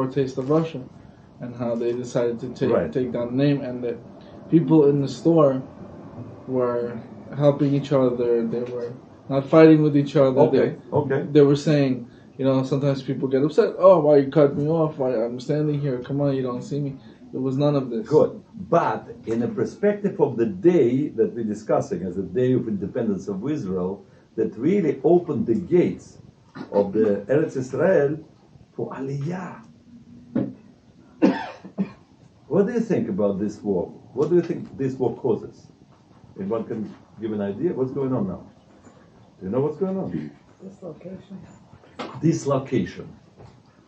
Foretaste of Russia, and how they decided to Right. take down the name, and that people in the store were helping each other. They were not fighting with each other. Okay. They were saying, sometimes people get upset. Oh, why you cut me off? Why I'm standing here? Come on, you don't see me. There was none of this. Good. But in the perspective of the day that we're discussing as the day of independence of Israel, that really opened the gates of the Eretz Israel for Aliyah. What do you think about this war? What do you think this war causes? Anyone can give an idea? What's going on now? Do you know what's going on? Dislocation.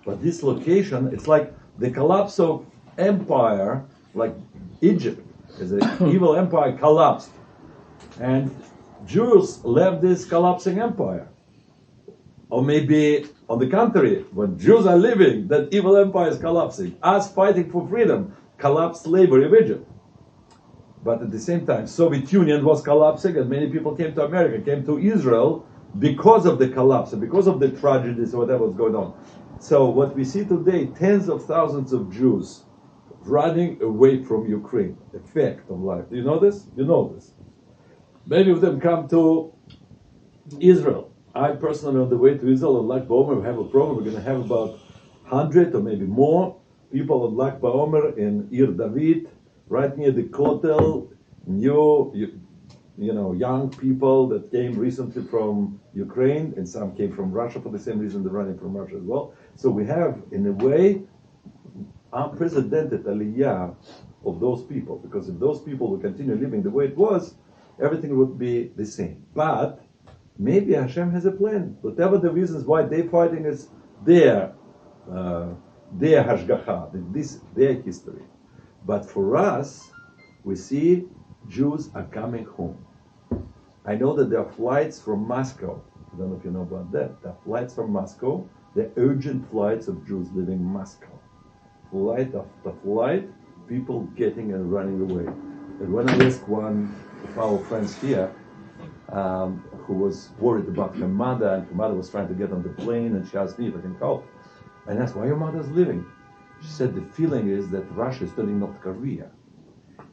But dislocation, it's like the collapse of empire, like Egypt, as an evil empire collapsed. And Jews left this collapsing empire. Or maybe, on the contrary, when Jews are living, that evil empire is collapsing. Us fighting for freedom, collapsed slavery of Egypt. But at the same time, Soviet Union was collapsing, and many people came to America, came to Israel because of the collapse, and because of the tragedies or whatever was going on. So what we see today, tens of thousands of Jews running away from Ukraine, effect of life. Do you know this? You know this. Many of them come to Israel. I personally, on the way to Israel on Lag BaOmer, we have a program. We're going to have about 100 or maybe more people on Lag BaOmer in Ir David, right near the Kotel. Young people that came recently from Ukraine, and some came from Russia for the same reason they're running from Russia as well. So we have, in a way, unprecedented aliyah of those people, because if those people will continue living the way it was, everything would be the same. But maybe Hashem has a plan. Whatever the reasons why they're fighting is their hashgacha, their history. But for us, we see Jews are coming home. I know that there are flights from Moscow. I don't know if you know about that. There are flights from Moscow. There are urgent flights of Jews leaving Moscow. Flight after flight, people getting and running away. And when I asked one of our friends here, who was worried about her mother, and her mother was trying to get on the plane, and she asked me if I can help. And I asked, why your mother's leaving? She said the feeling is that Russia is turning North Korea,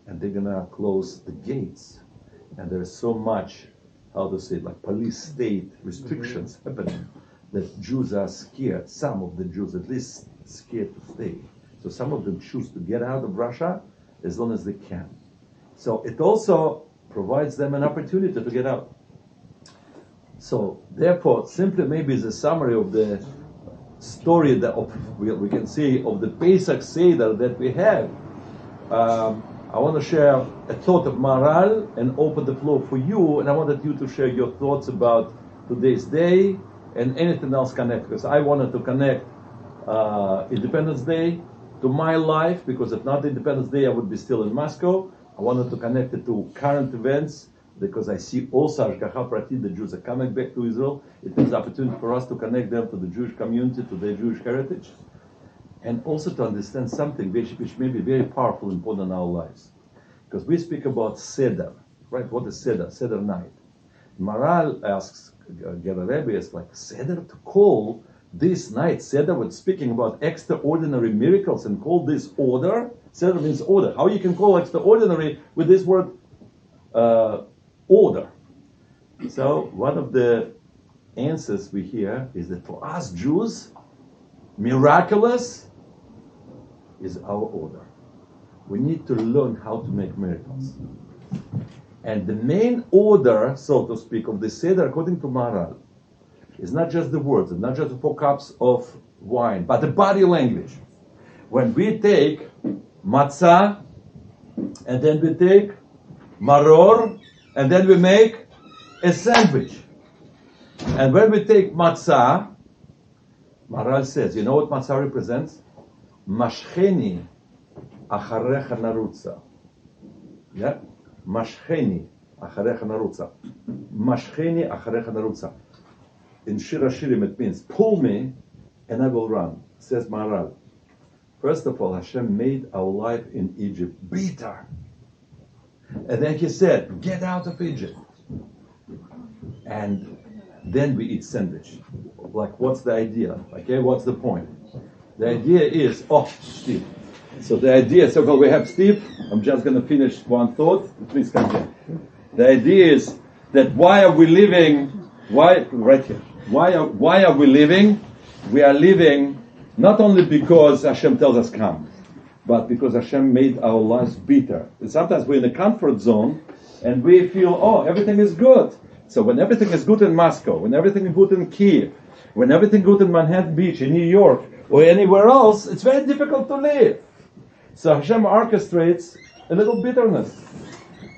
and they're gonna close the gates, and there's so much, how to say it, like police state restrictions happening, that Jews are scared. Some of the Jews, at least, scared to stay. So some of them choose to get out of Russia as long as they can. So it also provides them an opportunity to get out. So therefore, simply maybe as a summary of the story that we can see of the Pesach Seder that we have, I want to share a thought of Maharal and open the floor for you, and I wanted you to share your thoughts about today's day and anything else connect, because I wanted to connect Independence Day to my life, because if not Independence Day, I would be still in Moscow. I wanted to connect it to current events, because I see also Hashgacha Prati, the Jews are coming back to Israel. It is an opportunity for us to connect them to the Jewish community, to their Jewish heritage, and also to understand something which may be very powerful and important in our lives. Because we speak about Seder, right? What is Seder? Seder night. Maharal asks, Ger Rebbe is like, Seder, to call this night Seder, when speaking about extraordinary miracles, and call this order. Seder means order. How you can call extraordinary with this word order? So one of the answers we hear is that for us Jews, miraculous is our order. We need to learn how to make miracles. And the main order, so to speak, of the Seder, according to Maharal, is not just the words, and not just the 4 cups of wine, but the body language. When we take matzah, and then we take maror, and then we make a sandwich. And when we take matzah, Maharal says, you know what matzah represents? Mashcheni acharecha narutza. Yeah? Mashcheni acharecha narutza. Mashcheni acharecha narutza. In Shir HaShirim it means, pull me and I will run, says Maharal. First of all, Hashem made our life in Egypt bitter. And then he said, get out of Egypt. And then we eat sandwich. Like, what's the idea? Okay, what's the point? The idea is, Steve. So the idea, so we have Steve. I'm just going to finish one thought. Please come here. The idea is that why are we living? Right here? Why are we living? We are living not only because Hashem tells us come, but because Hashem made our lives bitter. And sometimes we're in a comfort zone, and we feel, everything is good. So when everything is good in Moscow, when everything is good in Kiev, when everything is good in Manhattan Beach, in New York, or anywhere else, it's very difficult to live. So Hashem orchestrates a little bitterness.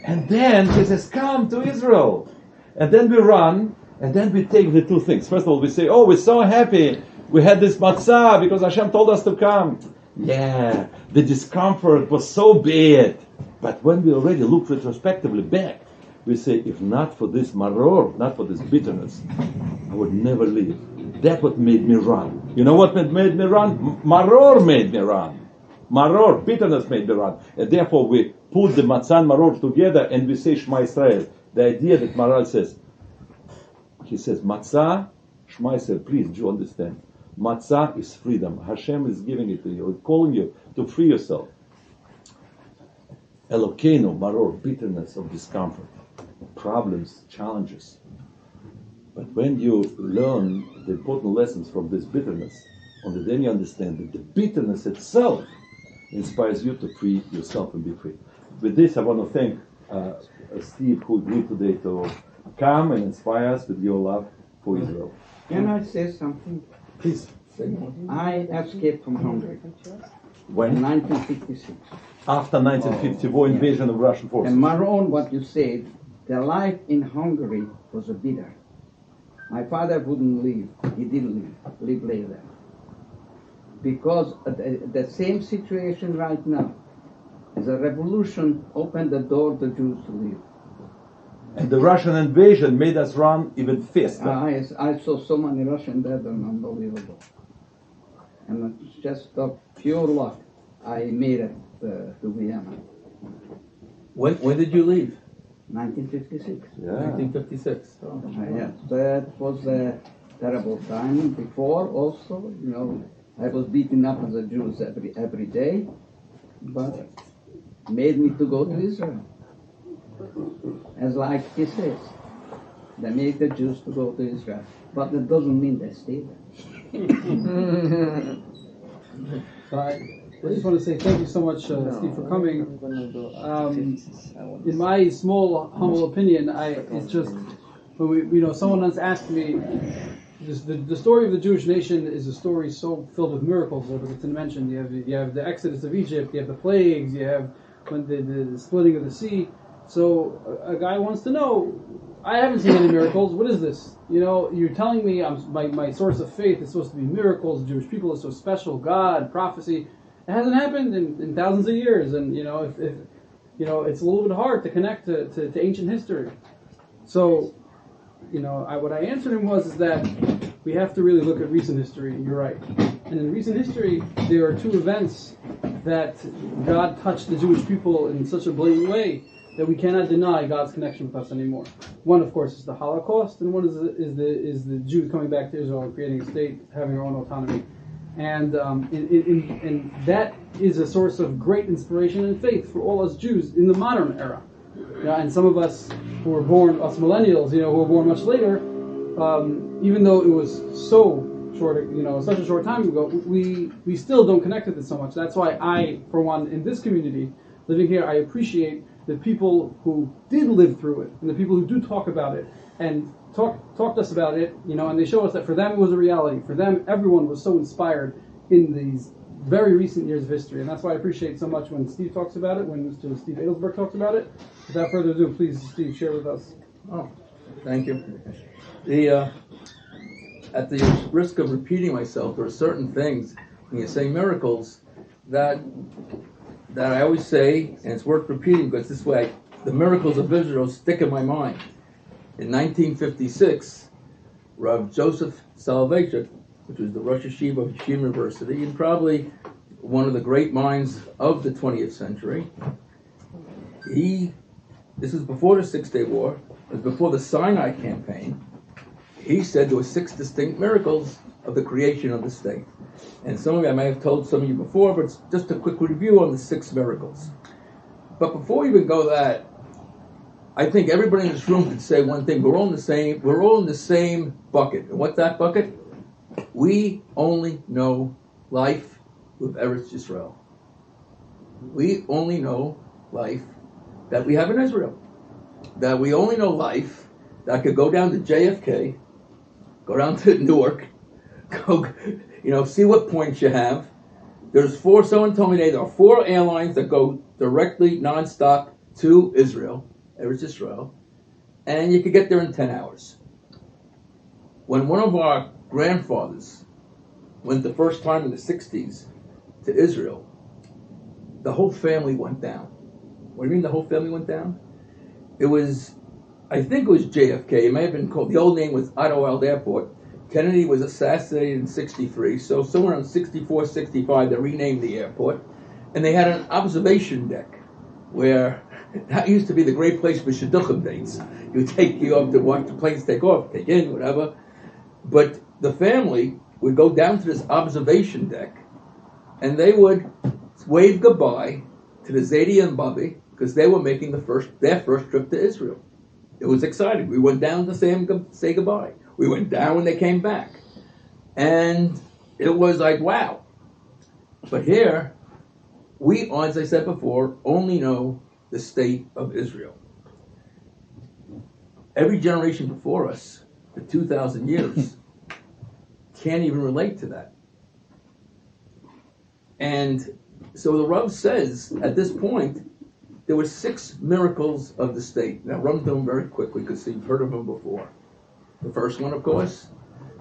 And then He says, come to Israel. And then we run, and then we take the two things. First of all, we say, we're so happy. We had this matzah because Hashem told us to come. Yeah, the discomfort was so bad. But when we already look retrospectively back, we say, if not for this maror, not for this bitterness, I would never leave. That's what made me run. You know what made me run? Maror made me run. Maror, bitterness made me run. And therefore we put the matzah and maror together and we say Shema Israel. The idea that Maral says, he says, matzah, Shema Israel, please, do you understand? Matzah is freedom. Hashem is giving it to you, calling you to free yourself. Elokeinu, maror, bitterness of discomfort, problems, challenges. But when you learn the important lessons from this bitterness, only then you understand that the bitterness itself inspires you to free yourself and be free. With this, I want to thank Steve, who agreed today to come and inspire us with your love for Israel. Can I say something? Please. I escaped from Hungary When? in 1956. After 1954 invasion of Russian forces. And Maron, what you said, the life in Hungary was a bitter. My father wouldn't leave. He didn't live later. Because the same situation right now, the revolution opened the door to Jews to live. And the Russian invasion made us run even faster. I saw so many Russian dead and unbelievable. And it's just pure luck I made it to Vienna. When did you leave? 1956. Yeah. 1956. Yes, that was a terrible time. Before also, I was beaten up as a Jew every day, but made me to go to Israel. As like he says, they make the Jews to go to Israel, but that doesn't mean they stay there. So I just want to say thank you so much, Steve, for coming. In my small, humble opinion, it's just when someone once asked me, the story of the Jewish nation is a story so filled with miracles. As it's mentioned, you have the Exodus of Egypt, you have the plagues, you have when the splitting of the sea. So a guy wants to know, I haven't seen any miracles. What is this? You're telling me my source of faith is supposed to be miracles. The Jewish people is so special. God, prophecy. It hasn't happened in thousands of years. And if it's a little bit hard to connect to ancient history. So what I answered him is that we have to really look at recent history. You're right. And in recent history, there are two events that God touched the Jewish people in such a blatant way that we cannot deny God's connection with us anymore. One, of course, is the Holocaust, and one is the Jews coming back to Israel and creating a state, having their own autonomy. And that is a source of great inspiration and faith for all us Jews in the modern era. And some of us who were born, us millennials, who were born much later, even though it was so short, such a short time ago, we still don't connect with it so much. That's why I, for one, in this community, living here, I appreciate the people who did live through it, and the people who do talk about it, and talk to us about it, and they show us that for them it was a reality. For them, everyone was so inspired in these very recent years of history, and that's why I appreciate so much when Steve talks about it, when Mr. Steve Adelsberg talks about it. Without further ado, please, Steve, share with us. Oh, thank you. At the risk of repeating myself, there are certain things when you say miracles that I always say, and it's worth repeating because this way the miracles of Israel stick in my mind. In 1956, Rav Joseph Soloveitchik, which was the Rosh Yeshiva of Yeshiva University, and probably one of the great minds of the 20th century, this was before the Six-Day War, it was before the Sinai campaign, he said there were 6 distinct miracles of the creation of the state. And some of you, I may have told some of you before, but it's just a quick review on the 6 miracles. But before we even go that, I think everybody in this room could say one thing: we're all in the same bucket. And what's that bucket? We only know life with Eretz Yisrael. We only know life that we have in Israel. That we only know life that could go down to JFK, go down to Newark, go, see what points you have. There's 4, someone told me there are 4 airlines that go directly, nonstop to Israel, Eretz Yisrael, and you could get there in 10 hours. When one of our grandfathers went the first time in the 60s to Israel, the whole family went down. What do you mean the whole family went down? I think it was JFK. It may have been called, the old name was Idlewild Airport. Kennedy was assassinated in 63, so somewhere around 64, 65, they renamed the airport. And they had an observation deck where that used to be the great place for shidduchim dates. He would take you up to watch the planes take off, take in, whatever. But the family would go down to this observation deck, and they would wave goodbye to the Zadie and Bobby, because they were making their first trip to Israel. It was exciting. We went down to say goodbye. We went down when they came back. And it was like, wow. But here, we, as I said before, only know the state of Israel. Every generation before us, for 2,000 years, can't even relate to that. And so the Rav says, at this point, there were 6 miracles of the state. Now, run through them very quickly because you've heard of them before. The first one, of course,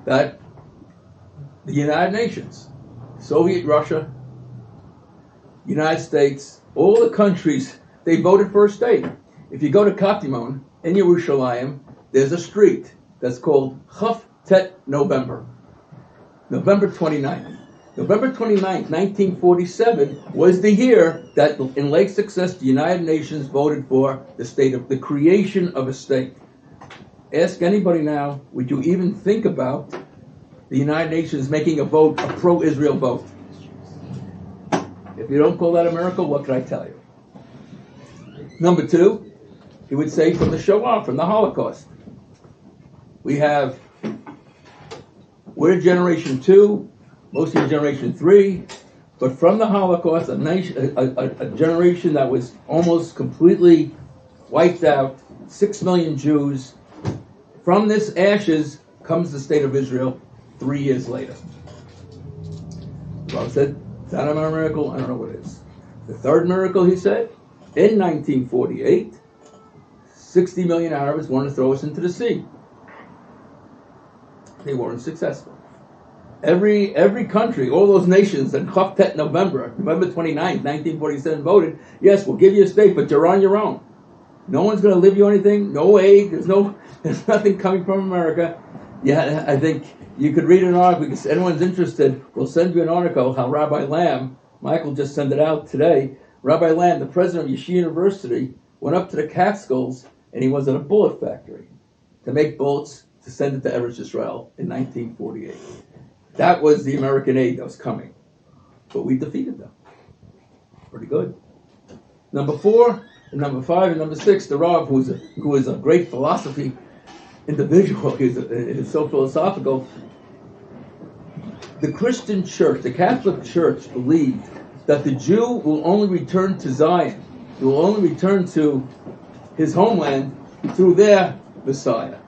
that the United Nations, Soviet Russia, United States, all the countries, they voted for a state. If you go to Katimon in Yerushalayim, there's a street that's called Chaf Tet November. November 29th. November 29th, 1947 was the year that in Lake Success, the United Nations voted for the creation of a state. Ask anybody now, would you even think about the United Nations making a vote, a pro-Israel vote? If you don't call that a miracle, what can I tell you? Number 2, he would say from the Shoah, from the Holocaust. We're generation 2, mostly generation 3, but from the Holocaust, a generation that was almost completely wiped out, 6 million Jews. From this ashes comes the state of Israel 3 years later. Bob said, is that a miracle? I don't know what it is. The third miracle, he said, in 1948, 60 million Arabs wanted to throw us into the sea. They weren't successful. Every country, all those nations in Chaf Tet November 29th, 1947 voted, yes, we'll give you a state, but you're on your own. No one's going to give you anything, no aid, there's nothing coming from America. Yeah, I think you could read an article, if anyone's interested, we'll send you an article how Rabbi Lamb, Michael just sent it out today, Rabbi Lamb, the president of Yeshiva University, went up to the Catskills and he was at a bullet factory to make bullets to send it to Eretz Yisrael in 1948. That was the American aid that was coming. But we defeated them. Pretty good. Number 4, and number 5, and number 6, the Rav, who is a great philosophy individual, he's so philosophical. The Christian church, the Catholic Church, believed that the Jew will only return to Zion, he will only return to his homeland through their Messiah.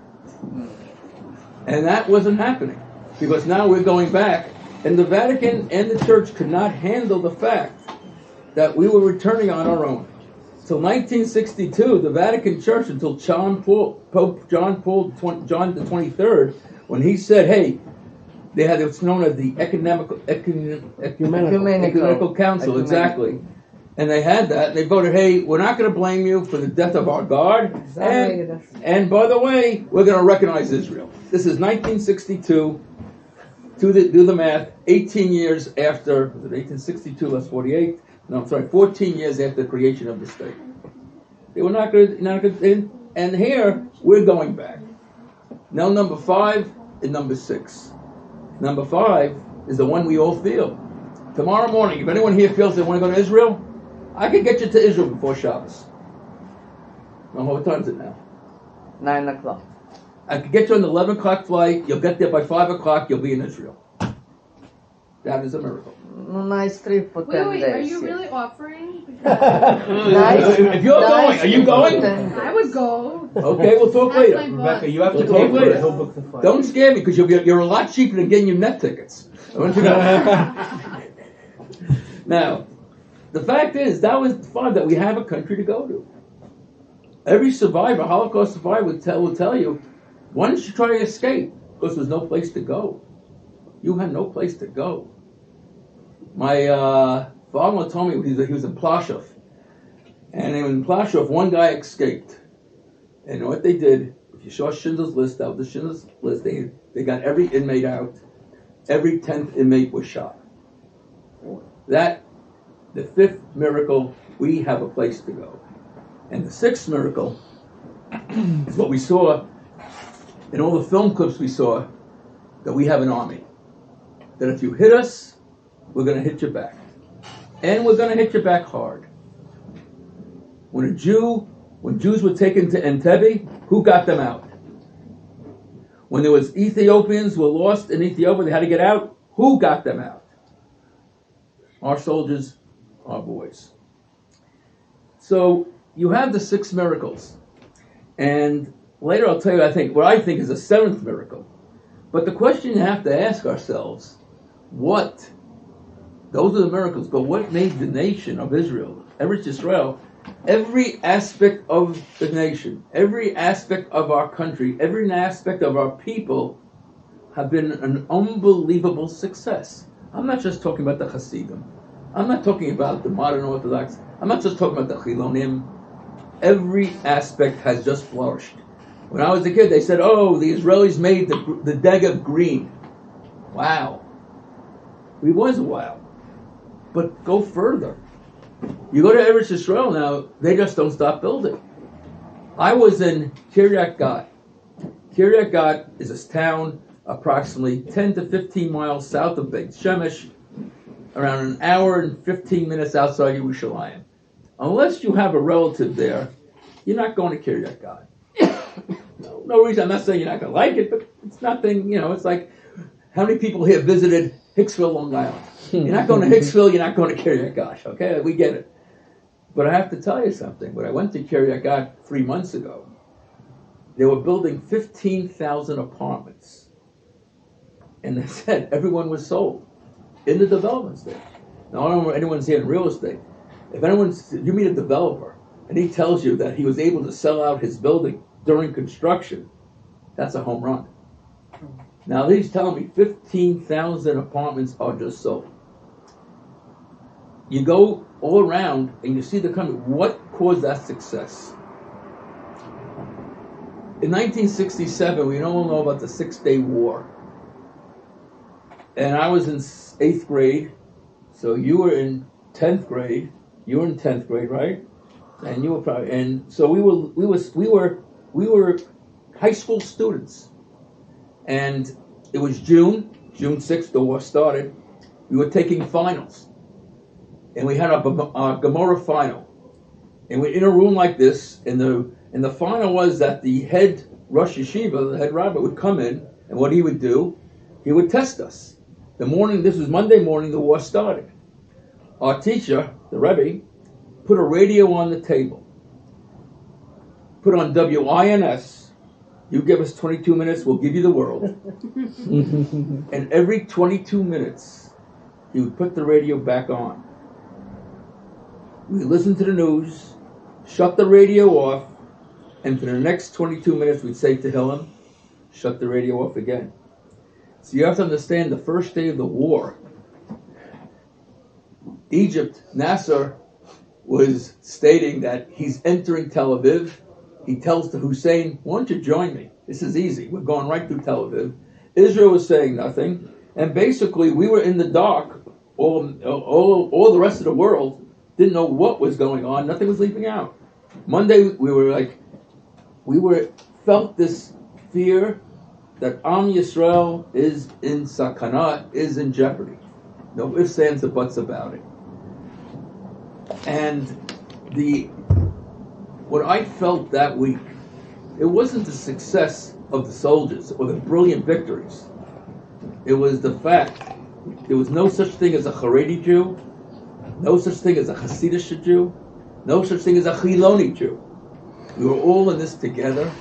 And that wasn't happening, because now we're going back, and the Vatican and the Church could not handle the fact that we were returning on our own. Till 1962, the Vatican Church, until Pope John the 23rd, when he said, hey, they had what's known as the Ecumenical Council, exactly. And they had that, and they voted, hey, we're not going to blame you for the death of our guard, and by the way, we're going to recognize Israel. This is 1962, do the math, 18 years after, was it 1862, that's 48? No, I'm sorry, 14 years after the creation of the state. They were not good, and here, we're going back. Now number 5 and number 6. Number 5 is the one we all feel. Tomorrow morning, if anyone here feels they want to go to Israel, I can get you to Israel before Shabbos. Now, what time is it now? 9 o'clock. I could get you on the 11 o'clock flight. You'll get there by 5 o'clock. You'll be in Israel. That is a miracle. Nice trip for 10 Wait, days. are you yeah. really offering? Nice, If you're going, are you going? I would go. Okay, we'll talk That's later. my Rebecca, book. you have to We'll pay talk for later. it. He'll book the flight. Don't scare me because you're a lot cheaper than getting your net tickets. I want you to know. Now, the fact is, that was fun that we have a country to go to. Every survivor, Holocaust survivor, will tell you, why don't you try to escape? Because there's no place to go. You had no place to go. My father told me he was in Plaszow. And in Plaszow, one guy escaped. And what they did, if you saw Schindler's List, that was the Schindler's List, they got every inmate out. Every 10th inmate was shot. That, the 5th miracle, we have a place to go. And the 6th miracle is what we saw in all the film clips we saw, that we have an army. That if you hit us, we're going to hit you back. And we're going to hit you back hard. When Jews were taken to Entebbe, who got them out? When there was Ethiopians who were lost in Ethiopia, they had to get out, who got them out? Our soldiers, our boys. So you have the 6 miracles. And later I'll tell you, what I think is a 7th miracle. But the question you have to ask ourselves, those are the miracles, but what made the nation of Israel, Eretz Yisrael, every aspect of the nation, every aspect of our country, every aspect of our people have been an unbelievable success. I'm not just talking about the Hasidim. I'm not talking about the modern Orthodox. I'm not just talking about the Chilonim. Every aspect has just flourished. When I was a kid, they said, oh, the Israelis made the Negev green. Wow. It was a wow. But go further. You go to Eretz Yisrael now, they just don't stop building. I was in Kiryat Gat. Kiryat Gat is a town approximately 10 to 15 miles south of Beit Shemesh, around an hour and 15 minutes outside Yerushalayim. Unless you have a relative there, you're not going to Kiryat Gat. No reason, I'm not saying you're not going to like it, but it's nothing, it's like, how many people here visited Hicksville, Long Island? You're not going to Hicksville, you're not going to Kiryat Gat, okay? We get it. But I have to tell you something. When I went to Kiryat Gat 3 months ago, they were building 15,000 apartments. And they said everyone was sold in the development stage. Now, I don't know if anyone's here in real estate. If you meet a developer and he tells you that he was able to sell out his building during construction, that's a home run. Now, he's telling me 15,000 apartments are just sold. You go all around and you see the country. What caused that success? In 1967, we all know about the 6-Day War. And I was in 8th grade, so you were in 10th grade. You were in 10th grade, right? And you were probably, and so we were high school students. And it was June 6th, the war started. We were taking finals. And we had a Gemara final. And we're in a room like this, and the final was that the head Rosh Yeshiva, the head rabbi, would come in, and what he would do, he would test us. This was Monday morning, the war started. Our teacher, the Rebbe, put a radio on the table. Put on WINS. You give us 22 minutes, we'll give you the world. And every 22 minutes, he would put the radio back on. We listened to the news, shut the radio off, and for the next 22 minutes we'd say Tehillim, shut the radio off again. So you have to understand, the first day of the war, Egypt, Nasser, was stating that he's entering Tel Aviv. He tells to Hussein, why don't you join me? This is easy. We're going right through Tel Aviv. Israel was saying nothing. And basically, we were in the dark. All the rest of the world didn't know what was going on. Nothing was leaping out. Monday, we felt this fear that Am Yisrael is in sakana, is in jeopardy. No ifs, ands, or buts about it. And what I felt that week, it wasn't the success of the soldiers or the brilliant victories. It was the fact there was no such thing as a Haredi Jew, no such thing as a Hasidic Jew, no such thing as a Chiloni Jew. We were all in this together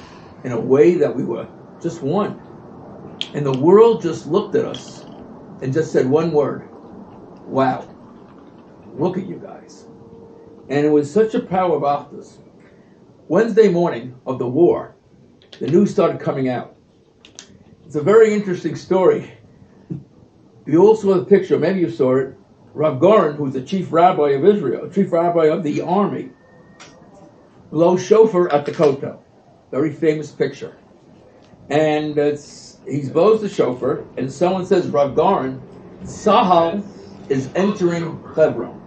in a way that we were just one. And the world just looked at us and just said one word: wow, look at you guys. And it was such a power of Achdus. Wednesday morning of the war, the news started coming out. It's a very interesting story. You all saw the picture, maybe you saw it. Rav Goren, who's the chief rabbi of Israel, chief rabbi of the army, blows shofar at the Kotel. Very famous picture. And he blows the shofar, and someone says, Rav Goren, Sahal is entering Hebron.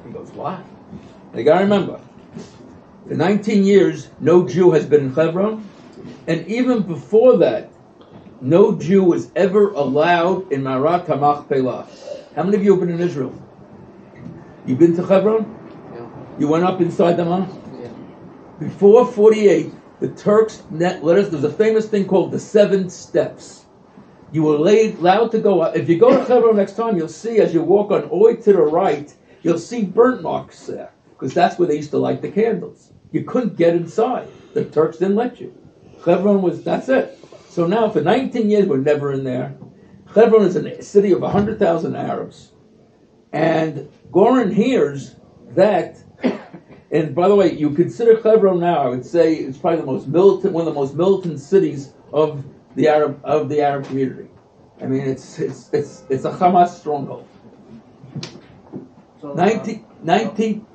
He goes, what? You gotta remember, for 19 years, no Jew has been in Hebron, and even before that, no Jew was ever allowed in Marat HaMachpelah. How many of you have been in Israel? You've been to Hebron? Yeah. You went up inside the mosque? Yeah. Before 48, the Turks let us, there's a famous thing called the 7 steps. You were allowed to go up. If you go to Hebron next time, you'll see as you walk on Oy to the right, you'll see burnt marks there, because that's where they used to light the candles. You couldn't get inside. The Turks didn't let you. Hebron was, that's it. So now for 19 years, we're never in there. Hebron is a city of 100,000 Arabs. And Goren hears that, and by the way, you consider Hebron now, I would say it's probably the most militant, one of the most militant cities of the Arab community. I mean, it's a Hamas stronghold. So, 19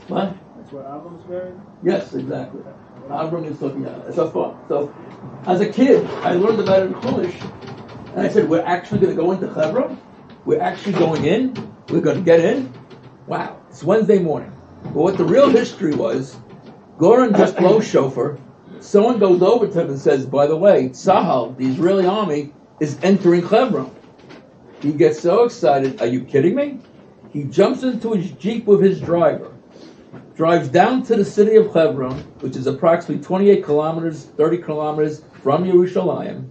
what? That's where Avram's buried? Yes, exactly. Avram is talking about it. So, as a kid, I learned about it in Chumash, and I said, we're actually going to go into Hebron? We're actually going in? We're going to get in? Wow, it's Wednesday morning. But what the real history was, Goren just blows shofar, someone goes over to him and says, by the way, Tzahal, the Israeli army, is entering Hebron. He gets so excited, are you kidding me? He jumps into his Jeep with his driver, drives down to the city of Hebron, which is approximately 28 kilometers, 30 kilometers from Yerushalayim.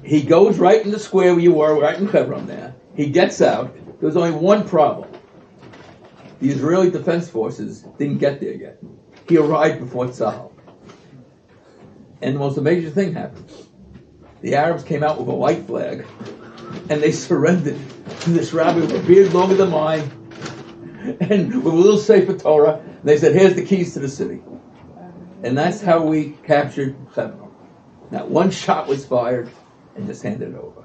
He goes right in the square where you were, right in Hebron there. He gets out. There was only one problem. The Israeli Defense Forces didn't get there yet. He arrived before Tzahal. And the most amazing thing happened. The Arabs came out with a white flag, and they surrendered to this rabbi with a beard longer than mine, and with a little Sefer Torah. And they said, here's the keys to the city. And that's how we captured Hebron. Not one shot was fired, and just handed it over.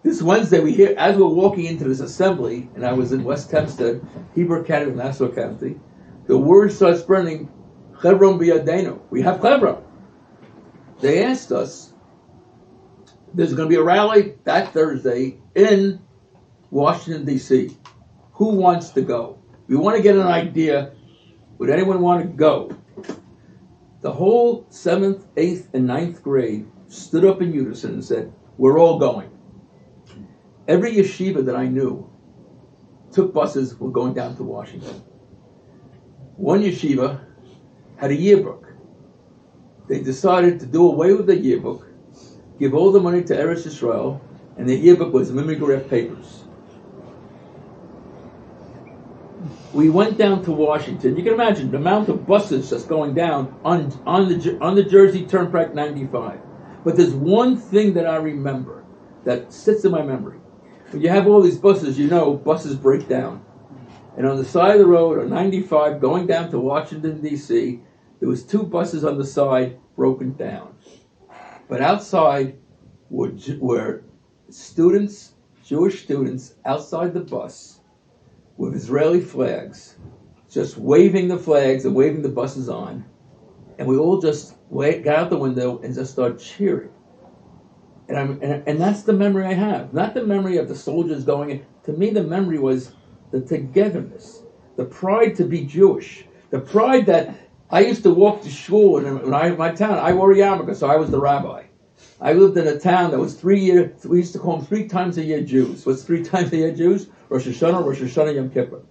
This Wednesday, we hear, as we're walking into this assembly, and I was in West Hempstead, Hebrew Academy of Nassau County, the word starts spreading, Hebron b'yadenu. We have Hebron. They asked us, there's going to be a rally that Thursday in Washington, D.C. Who wants to go? We want to get an idea. Would anyone want to go? The whole 7th, 8th, and 9th grade stood up in unison and said, we're all going. Every yeshiva that I knew took buses, were going down to Washington. One yeshiva had a yearbook. They decided to do away with the yearbook, give all the money to Eretz Yisrael, and the yearbook was mimeograph papers. We went down to Washington. You can imagine the amount of buses that's going down on the Jersey Turnpike 95. But there's one thing that I remember that sits in my memory. When you have all these buses, you know buses break down. And on the side of the road on 95 going down to Washington, D.C., there was 2 buses on the side broken down. But outside were students, Jewish students, outside the bus with Israeli flags, just waving the flags and waving the buses on. And we all just got out the window and just started cheering. And that's the memory I have. Not the memory of the soldiers going in. To me, the memory was the togetherness, the pride to be Jewish, the pride that I used to walk to shul in my town. I wore a yarmulke, so I was the rabbi. I lived in a town that was 3 years. We used to call them 3 times a year Jews. What's 3 times a year Jews? Rosh Hashanah, Yom Kippur.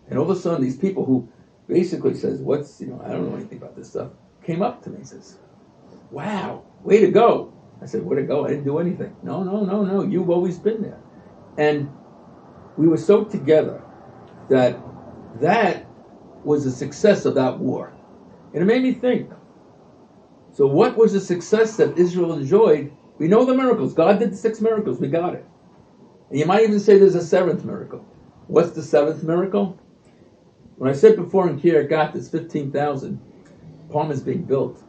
And all of a sudden, these people who basically says, I don't know anything about this stuff, came up to me and says, wow, way to go. I said, way to go? I didn't do anything. No, you've always been there. And we were so together that was the success of that war. And it made me think, so what was the success that Israel enjoyed? We know the miracles. God did the 6 miracles. We got it. And you might even say there's a 7th miracle. What's the 7th miracle? When I said before in Kiryat Gat, there's 15,000 apartments being built.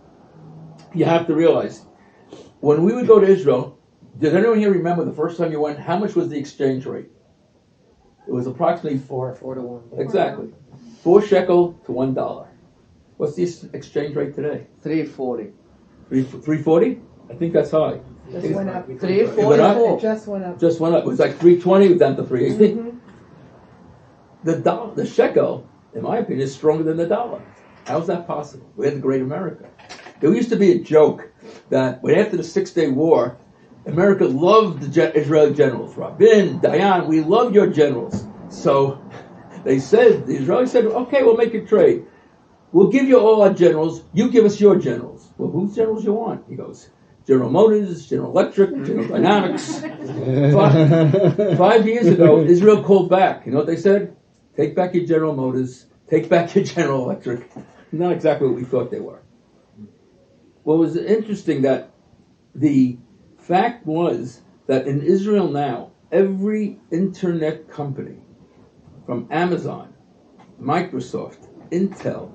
You have to realize, when we would go to Israel, does anyone here remember the first time you went, how much was the exchange rate? It was approximately 4 to 1. Exactly. 4 shekel to $1. What's the exchange rate today? 340. 340? I think that's high. Just went up. 344. It just went up. Just went up. It was like 320, it was down to 380. Mhm. The shekel, in my opinion, is stronger than the dollar. How's that possible? We had the Great America. There used to be a joke that when after the 6-Day War, America loved the Israeli generals. Rabin, Dayan, we love your generals. So the Israelis said, okay, we'll make a trade. We'll give you all our generals. You give us your generals. Well, whose generals you want? He goes, General Motors, General Electric, General Dynamics. 5 years ago, Israel called back. You know what they said? Take back your General Motors. Take back your General Electric. Not exactly what we thought they were. What was interesting that the fact was that in Israel now, every internet company, from Amazon, Microsoft, Intel,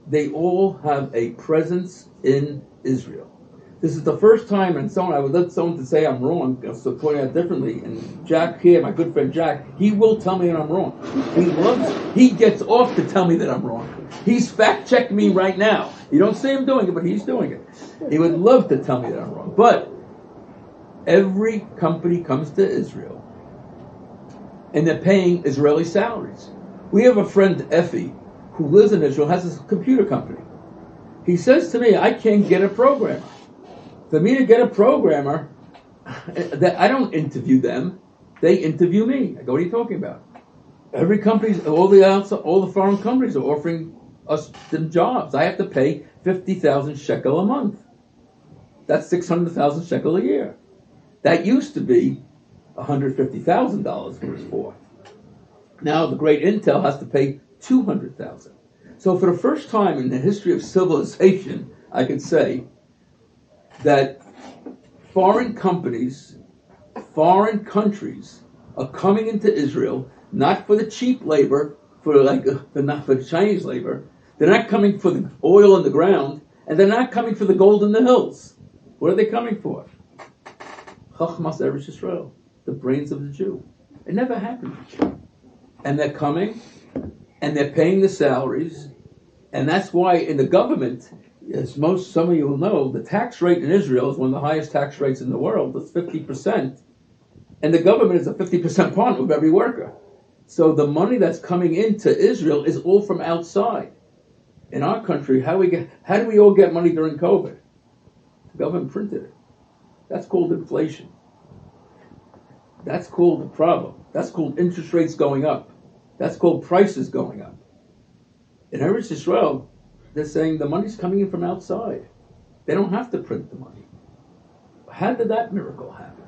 they all have a presence in Israel. This is the first time, and I would let someone to say I'm wrong, so point out differently. And Jack here, my good friend Jack, he will tell me that I'm wrong. He gets off to tell me that I'm wrong. He's fact-checked me right now. You don't see him doing it, but he's doing it. He would love to tell me that I'm wrong. But every company comes to Israel, and they're paying Israeli salaries. We have a friend, Effie, who lives in Israel, has a computer company. He says to me, I can't get a programmer. For me to get a programmer, I don't interview them. They interview me. I go, what are you talking about? Every company, all the foreign companies are offering us them jobs. I have to pay 50,000 shekel a month. That's 600,000 shekel a year. That used to be $150,000 it was for. Now the great Intel has to pay 200,000. So for the first time in the history of civilization, I could say that foreign companies, foreign countries are coming into Israel not for the cheap labor, not for the Chinese labor. They're not coming for the oil in the ground, and they're not coming for the gold in the hills. What are they coming for? Chachmas Eretz Yisrael, the brains of the Jew. It never happened. And they're coming, and they're paying the salaries, and that's why in the government, as some of you will know, the tax rate in Israel is one of the highest tax rates in the world. It's 50%. And the government is a 50% partner of every worker. So the money that's coming into Israel is all from outside. In our country, how do we all get money during COVID? The government printed it. That's called inflation. That's called the problem. That's called interest rates going up. That's called prices going up. In Eretz Yisrael, they're saying the money's coming in from outside. They don't have to print the money. How did that miracle happen?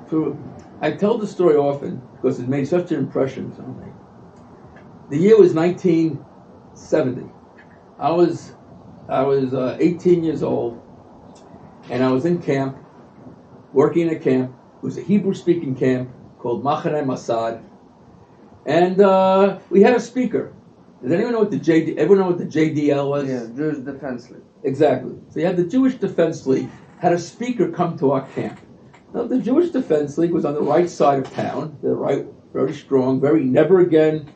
So I tell the story often because it made such an impression on me. The year was 1970. I was 18 years old, and I was in camp, working in a camp. It was a Hebrew-speaking camp called Machaneh Masad, and we had a speaker. Does anyone know what the JDL was? Yeah, Jewish Defense League. Exactly. So you had the Jewish Defense League had a speaker come to our camp. Now the Jewish Defense League was on the right side of town. They're right, very strong, very never again.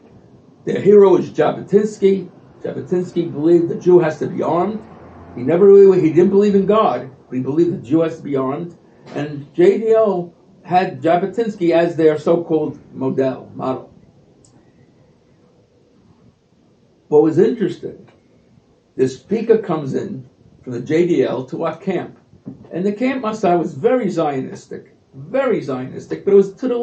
Their hero is Jabotinsky. Jabotinsky believed the Jew has to be armed. He didn't believe in God, but he believed the Jew has to be armed. And JDL had Jabotinsky as their so-called model. what was interesting, this speaker comes in from the JDL to our camp. And the camp Masai was very Zionistic, but it was to the